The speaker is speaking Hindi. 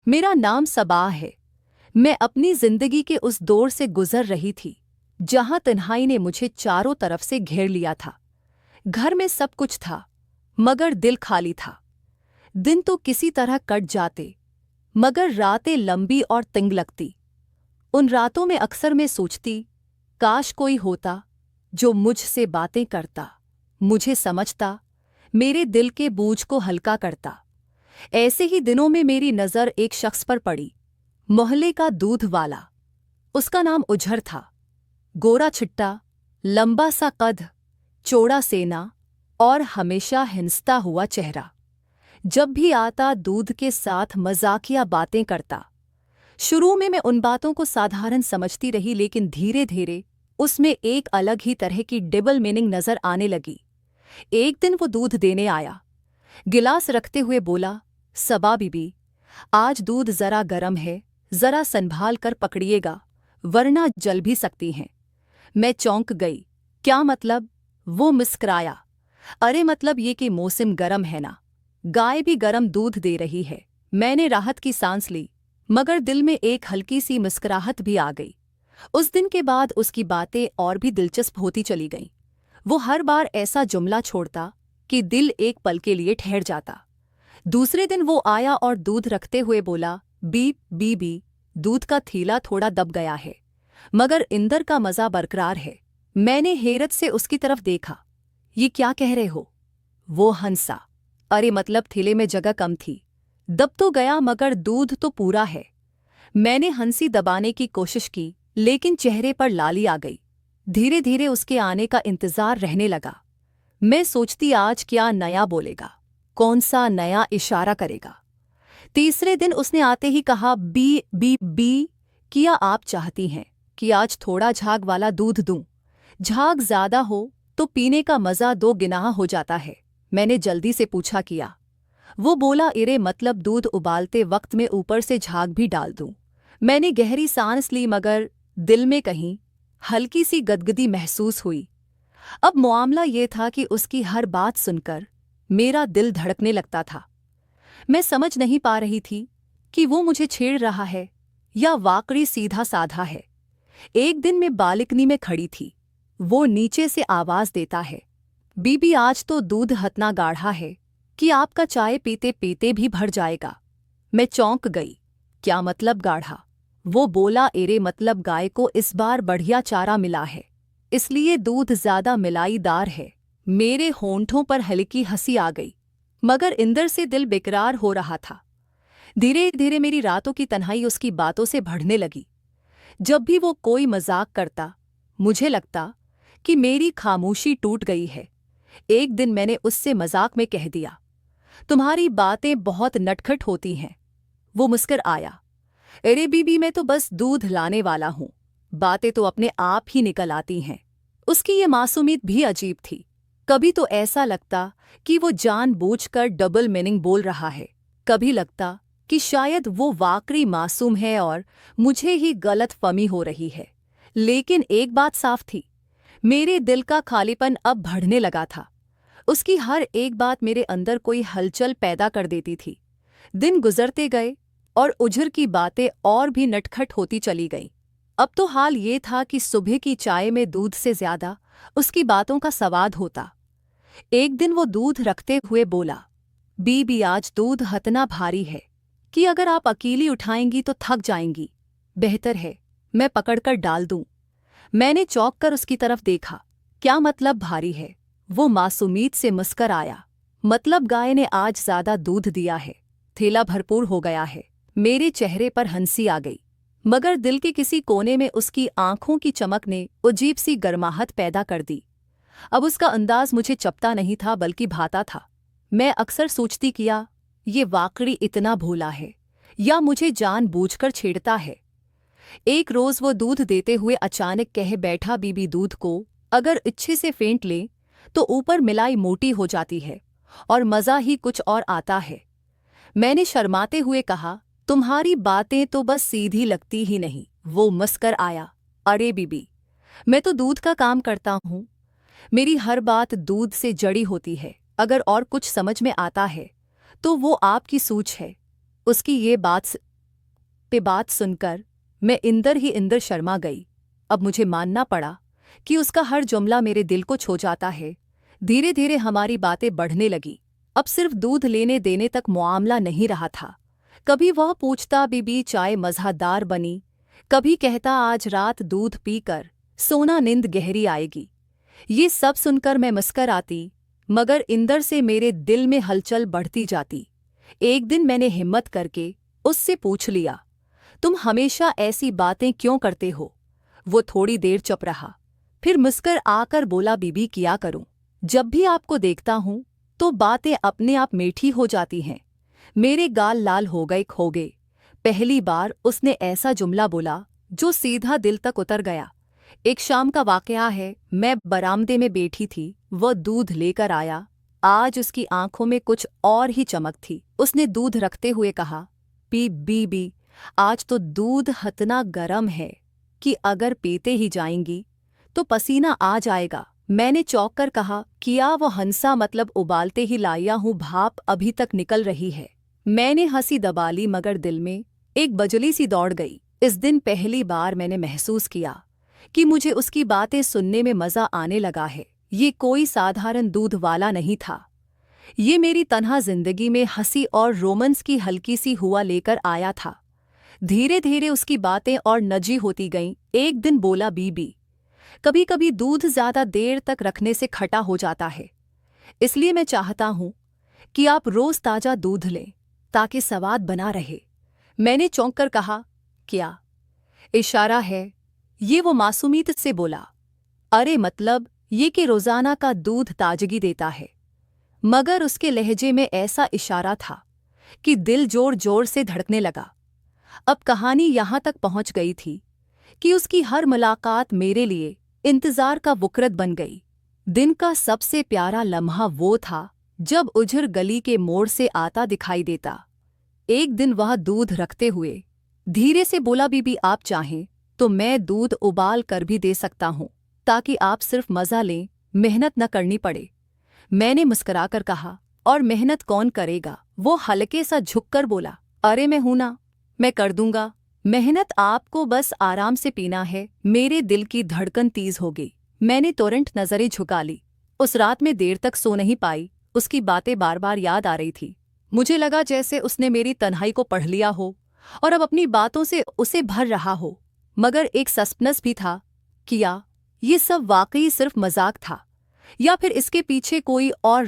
मेरा नाम सबा है। मैं अपनी जिंदगी के उस दौर से गुजर रही थी जहां तन्हाई ने मुझे चारों तरफ से घेर लिया था। घर में सब कुछ था, मगर दिल खाली था। दिन तो किसी तरह कट जाते, मगर रातें लंबी और तंग लगती। उन रातों में अक्सर मैं सोचती, काश कोई होता जो मुझसे बातें करता, मुझे समझता, मेरे दिल के बोझ को हल्का करता। ऐसे ही दिनों में मेरी नज़र एक शख्स पर पड़ी, मोहल्ले का दूध वाला। उसका नाम उजहर था। गोरा छिट्टा, लंबा सा कद, चौड़ा सेना और हमेशा हिंसता हुआ चेहरा। जब भी आता दूध के साथ मजाकिया बातें करता। शुरू में मैं उन बातों को साधारण समझती रही, लेकिन धीरे धीरे उसमें एक अलग ही तरह की डबल मीनिंग नजर आने लगी। एक दिन वो दूध देने आया। गिलास रखते हुए बोला, सबा बीबी, आज दूध जरा गर्म है, जरा संभाल कर पकड़िएगा, वरना जल भी सकती हैं। मैं चौंक गई। क्या मतलब? वो मुस्कराया। अरे मतलब ये कि मौसम गर्म है ना, गाय भी गर्म दूध दे रही है। मैंने राहत की सांस ली, मगर दिल में एक हल्की सी मुस्कुराहट भी आ गई। उस दिन के बाद उसकी बातें और भी दिलचस्प होती चली गईं। वो हर बार ऐसा जुमला छोड़ता कि दिल एक पल के लिए ठहर जाता। दूसरे दिन वो आया और दूध रखते हुए बोला, बीबी, दूध का थैला थोड़ा दब गया है, मगर इंदर का मजा बरकरार है। मैंने हैरत से उसकी तरफ देखा। ये क्या कह रहे हो? वो हंसा। अरे मतलब थैले में जगह कम थी, दब तो गया मगर दूध तो पूरा है। मैंने हंसी दबाने की कोशिश की, लेकिन चेहरे पर लाली आ गई। धीरे धीरे उसके आने का इंतजार रहने लगा। मैं सोचती आज क्या नया बोलेगा, कौन सा नया इशारा करेगा। तीसरे दिन उसने आते ही कहा, बी किया आप चाहती हैं कि आज थोड़ा झाग वाला दूध दूं? झाग ज्यादा हो तो पीने का मजा दो गुना हो जाता है। मैंने जल्दी से पूछा, किया? वो बोला, इरे मतलब दूध उबालते वक्त में ऊपर से झाग भी डाल दूं? मैंने गहरी सांस ली, मगर दिल में कहीं हल्की सी गदगदी महसूस हुई। अब मामला ये था कि उसकी हर बात सुनकर मेरा दिल धड़कने लगता था। मैं समझ नहीं पा रही थी कि वो मुझे छेड़ रहा है या वाकई सीधा साधा है। एक दिन मैं बालकनी में खड़ी थी। वो नीचे से आवाज देता है, बीबी आज तो दूध हतना गाढ़ा है कि आपका चाय पीते पीते भी भर जाएगा। मैं चौंक गई। क्या मतलब गाढ़ा? वो बोला, एरे मतलब गाय को इस बार बढ़िया चारा मिला है, इसलिए दूध ज्यादा मिलाईदार है। मेरे होंठों पर हल्की हंसी आ गई, मगर इंदर से दिल बेकरार हो रहा था। धीरे धीरे मेरी रातों की तन्हाई उसकी बातों से बढ़ने लगी। जब भी वो कोई मजाक करता, मुझे लगता कि मेरी खामोशी टूट गई है। एक दिन मैंने उससे मजाक में कह दिया, तुम्हारी बातें बहुत नटखट होती हैं। वो मुस्कुर आया, अरे बीबी मैं तो बस दूध लाने वाला हूं, बातें तो अपने आप ही निकल आती हैं। उसकी ये मासूमियत भी अजीब थी। कभी तो ऐसा लगता कि वो जानबूझकर डबल मीनिंग बोल रहा है, कभी लगता कि शायद वो वाकई मासूम है और मुझे ही गलतफहमी हो रही है। लेकिन एक बात साफ थी, मेरे दिल का खालीपन अब बढ़ने लगा था। उसकी हर एक बात मेरे अंदर कोई हलचल पैदा कर देती थी। दिन गुजरते गए और उजर की बातें और भी नटखट होती चली गईं। अब तो हाल ये था कि सुबह की चाय में दूध से ज्यादा उसकी बातों का स्वाद होता। एक दिन वो दूध रखते हुए बोला, बीबी आज दूध हतना भारी है कि अगर आप अकेली उठाएंगी तो थक जाएंगी, बेहतर है मैं पकड़कर डाल दूं। मैंने चौंक कर उसकी तरफ देखा। क्या मतलब भारी है? वो मासूमियत से मुस्कुर आया, मतलब गाय ने आज ज्यादा दूध दिया है, थैला भरपूर हो गया है। मेरे चेहरे पर हंसी आ गई, मगर दिल के किसी कोने में उसकी आंखों की चमक ने अजीब सी गर्माहट पैदा कर दी। अब उसका अंदाज मुझे चपता नहीं था बल्कि भाता था। मैं अक्सर सोचती किया, ये वाकई इतना भोला है या मुझे जानबूझकर छेड़ता है। एक रोज वो दूध देते हुए अचानक कह बैठा, बीबी दूध को अगर अच्छे से फेंट ले तो ऊपर मिलाई मोटी हो जाती है और मज़ा ही कुछ और आता है। मैंने शर्माते हुए कहा, तुम्हारी बातें तो बस सीधी लगती ही नहीं। वो मुस्कुर आया, अरे बीबी मैं तो दूध का काम करता हूँ, मेरी हर बात दूध से जड़ी होती है। अगर और कुछ समझ में आता है तो वो आपकी सूझ है। उसकी ये बात पे बात सुनकर मैं इंदर ही इंदर शर्मा गई। अब मुझे मानना पड़ा कि उसका हर जुमला मेरे दिल को छू जाता है। धीरे धीरे हमारी बातें बढ़ने लगी। अब सिर्फ दूध लेने देने तक मामला नहीं रहा था। कभी वह पूछता बीबी चाय मज़ेदार बनी, कभी कहता आज रात दूध पीकर सोना नींद गहरी आएगी। ये सब सुनकर मैं मुस्कर आती, मगर इंदर से मेरे दिल में हलचल बढ़ती जाती। एक दिन मैंने हिम्मत करके उससे पूछ लिया, तुम हमेशा ऐसी बातें क्यों करते हो? वो थोड़ी देर चुप रहा, फिर मुस्कर आकर बोला बीबी किया करूं, जब भी आपको देखता हूं तो बातें अपने आप मीठी हो जाती हैं। मेरे गाल लाल हो गए। पहली बार उसने ऐसा जुमला बोला जो सीधा दिल तक उतर गया। एक शाम का वाकया है, मैं बरामदे में बैठी थी, वह दूध लेकर आया। आज उसकी आंखों में कुछ और ही चमक थी। उसने दूध रखते हुए कहा, पी बीबी, आज तो दूध इतना गरम है कि अगर पीते ही जाएंगी तो पसीना आ जाएगा। मैंने चौंक कर कहा, किया वो हंसा, मतलब उबालते ही लाया हूँ, भाप अभी तक निकल रही है। मैंने हंसी दबा ली, मगर दिल में एक बजली सी दौड़ गई। इस दिन पहली बार मैंने महसूस किया कि मुझे उसकी बातें सुनने में मज़ा आने लगा है। ये कोई साधारण दूध वाला नहीं था, ये मेरी तन्हा जिंदगी में हंसी और रोमांस की हल्की सी हुआ लेकर आया था। धीरे धीरे उसकी बातें और नजी होती गईं। एक दिन बोला, बीबी, कभी कभी दूध ज्यादा देर तक रखने से खट्टा हो जाता है, इसलिए मैं चाहता हूं कि आप रोज ताजा दूध लें ताकि स्वाद बना रहे। मैंने चौंक कर कहा, क्या इशारा है? ये वो मासूमियत से बोला, अरे मतलब ये कि रोजाना का दूध ताजगी देता है। मगर उसके लहजे में ऐसा इशारा था कि दिल जोर जोर से धड़कने लगा। अब कहानी यहां तक पहुंच गई थी कि उसकी हर मुलाकात मेरे लिए इंतजार का वक़्त बन गई। दिन का सबसे प्यारा लम्हा वो था जब उजर गली के मोड़ से आता दिखाई देता। एक दिन वह दूध रखते हुए धीरे से बोला, बीबी आप चाहें तो मैं दूध उबाल कर भी दे सकता हूं, ताकि आप सिर्फ मज़ा लें, मेहनत न करनी पड़े। मैंने मुस्कुराकर कहा, और मेहनत कौन करेगा? वो हल्के सा झुककर बोला, अरे मैं हूं ना, मैं कर दूंगा। मेहनत आपको बस आराम से पीना है। मेरे दिल की धड़कन तेज हो गई। मैंने तुरंत नजरें झुका ली। उस रात में देर तक सो नहीं पाई। उसकी बातें बार बार याद आ रही थी। मुझे लगा जैसे उसने मेरी तन्हाई को पढ़ लिया हो और अब अपनी बातों से उसे भर रहा हो। मगर एक सस्पेंस भी था, क्या ये सब वाकई सिर्फ मजाक था या फिर इसके पीछे कोई और